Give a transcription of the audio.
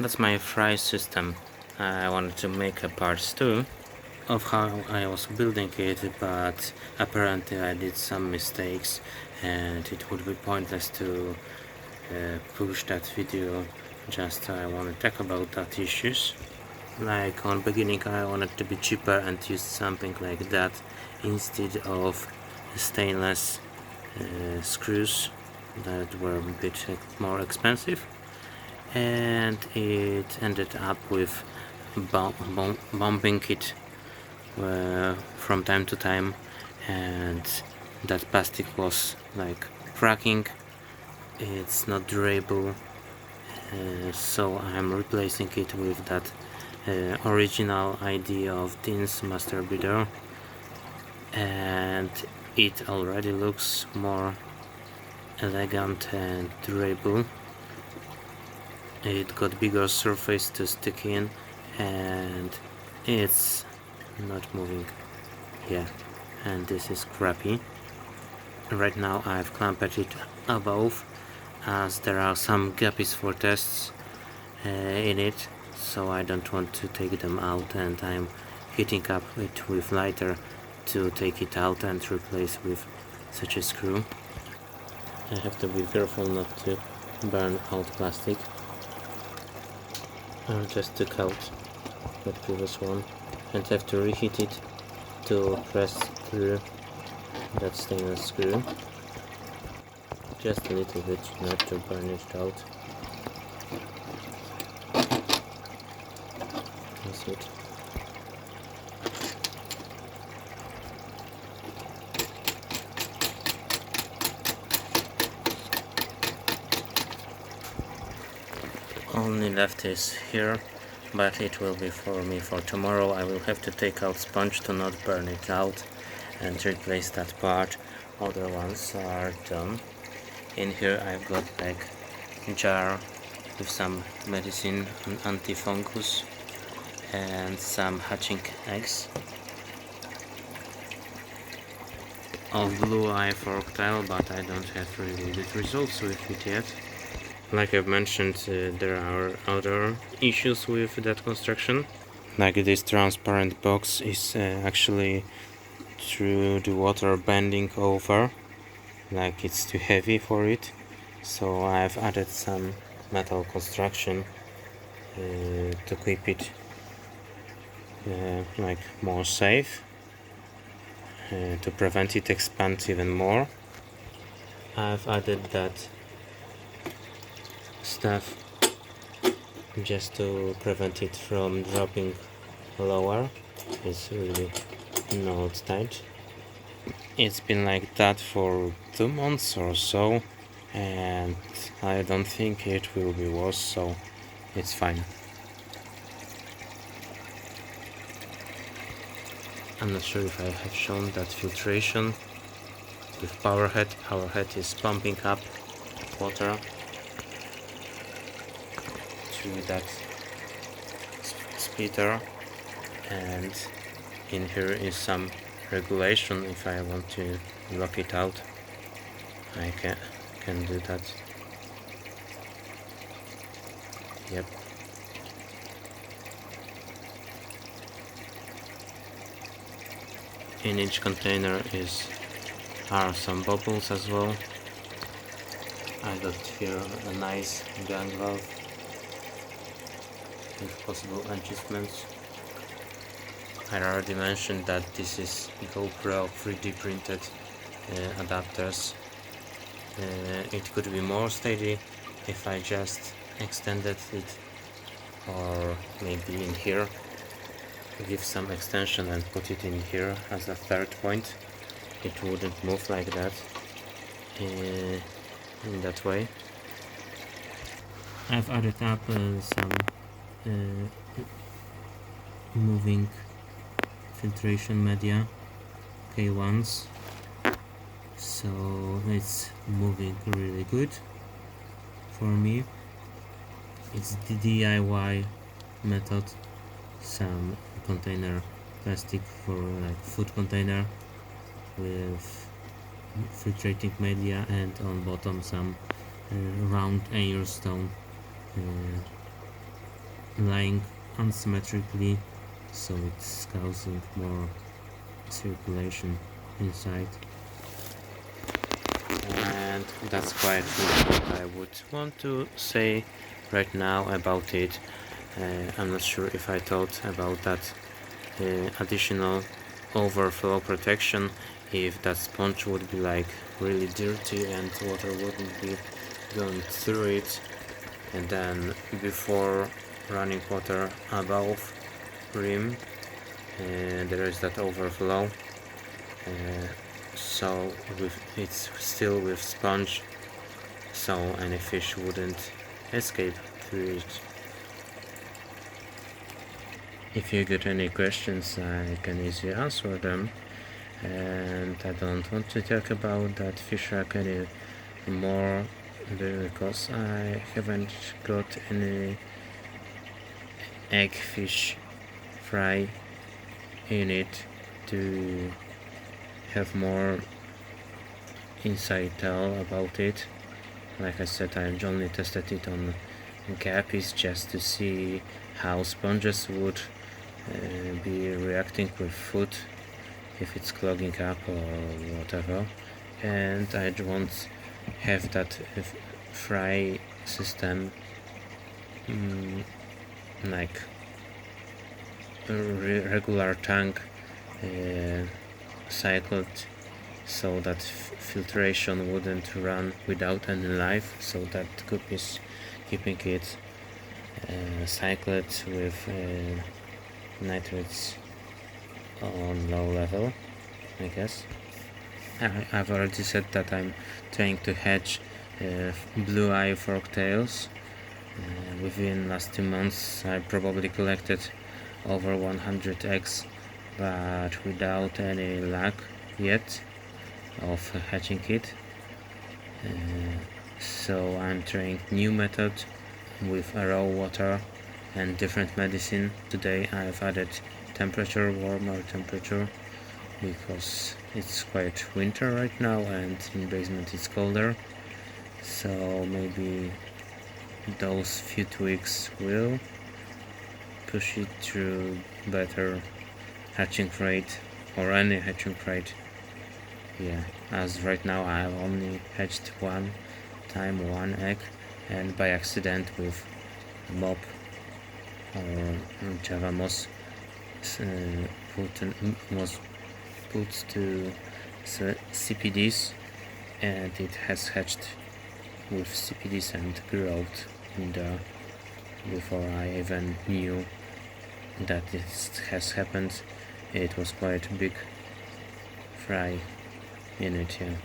That's my fry system. I wanted to make a part 2 of how I was building it, but apparently I did some mistakes and it would be pointless to push that video. Just I want to talk about that issues. Like on beginning I wanted to be cheaper and use something like that instead of stainless screws that were a bit more expensive, and it ended up with bumping it from time to time, and that plastic was like cracking. It's not durable, so I'm replacing it with that original idea of Dean's Master Builder, and it already looks more elegant and durable. It got bigger surface to stick in and it's not moving. Yeah, and this is crappy. Right now I've clamped it above as there are some gappies for tests in it, so I don't want to take them out, and I'm heating up it with lighter to take it out and replace with such a screw. I have to be careful not to burn out plastic. I just took out the previous one and have to reheat it to press through that stainless screw. Just a little bit, not to burn it out. That's it. Only left is here, but it will be for me for tomorrow. I will have to take out sponge to not burn it out and replace that part. Other ones are done. In here I've got like a jar with some medicine and antifungus and some hatching eggs of blue eye forktail, but I don't have really good results with it yet. Like I've mentioned, there are other issues with that construction. Like this transparent box is actually through the water bending over, like it's too heavy for it. So I've added some metal construction to keep it like more safe, to prevent it expand even more. I've added that stuff just to prevent it from dropping lower. It's really not tight. It's been like that for 2 months or so, and I don't think it will be worse, so it's fine. I'm not sure if I have shown that filtration with Powerhead. Powerhead is pumping up water through that splitter, and in here is some regulation. If I want to lock it out, I can do that. Yep. In each container are some bubbles as well. I got here a nice gang valve with possible adjustments. I already mentioned that this is GoPro 3D printed adapters. It could be more steady if I just extended it, or maybe in here give some extension and put it in here as a third point. It wouldn't move like that in that way. I've added up some moving filtration media K1s, so it's moving really good for me. It's the DIY method. Some container plastic for like food container with filtrating media, and on bottom some round ironstone lying unsymmetrically, so it's causing more circulation inside. And that's quite what I would want to say right now about it. I'm not sure if I thought about that additional overflow protection, if that sponge would be like really dirty and water wouldn't be going through it, and then before running water above rim there is that overflow, so it's still with sponge, so any fish wouldn't escape through it. If you get any questions, I can easily answer them, and I don't want to talk about that fish rack any more because I haven't got any egg fish fry in it to have more insight tell about it. Like I said, I only tested it on guppies just to see how sponges would be reacting with food, if it's clogging up or whatever, and I won't have that fry system like a regular tank cycled, so that filtration wouldn't run without any life, so that guppies keeping it cycled with nitrates on low level, I guess. I've already said that I'm trying to hatch blue eye forktails. Within last 2 months I probably collected over 100 eggs, but without any luck yet of hatching it. So I'm trying new method with raw water and different medicine. Today I've added temperature, warmer temperature, because it's quite winter right now and in basement it's colder, so maybe those few tweaks will push it through better hatching rate, or any hatching rate. Yeah, as right now I have only hatched one egg, and by accident with mop or Java moss was put to CPDs, and it has hatched with CPDs and growth in there before I even knew that this has happened. It was quite a big fry in it, yeah.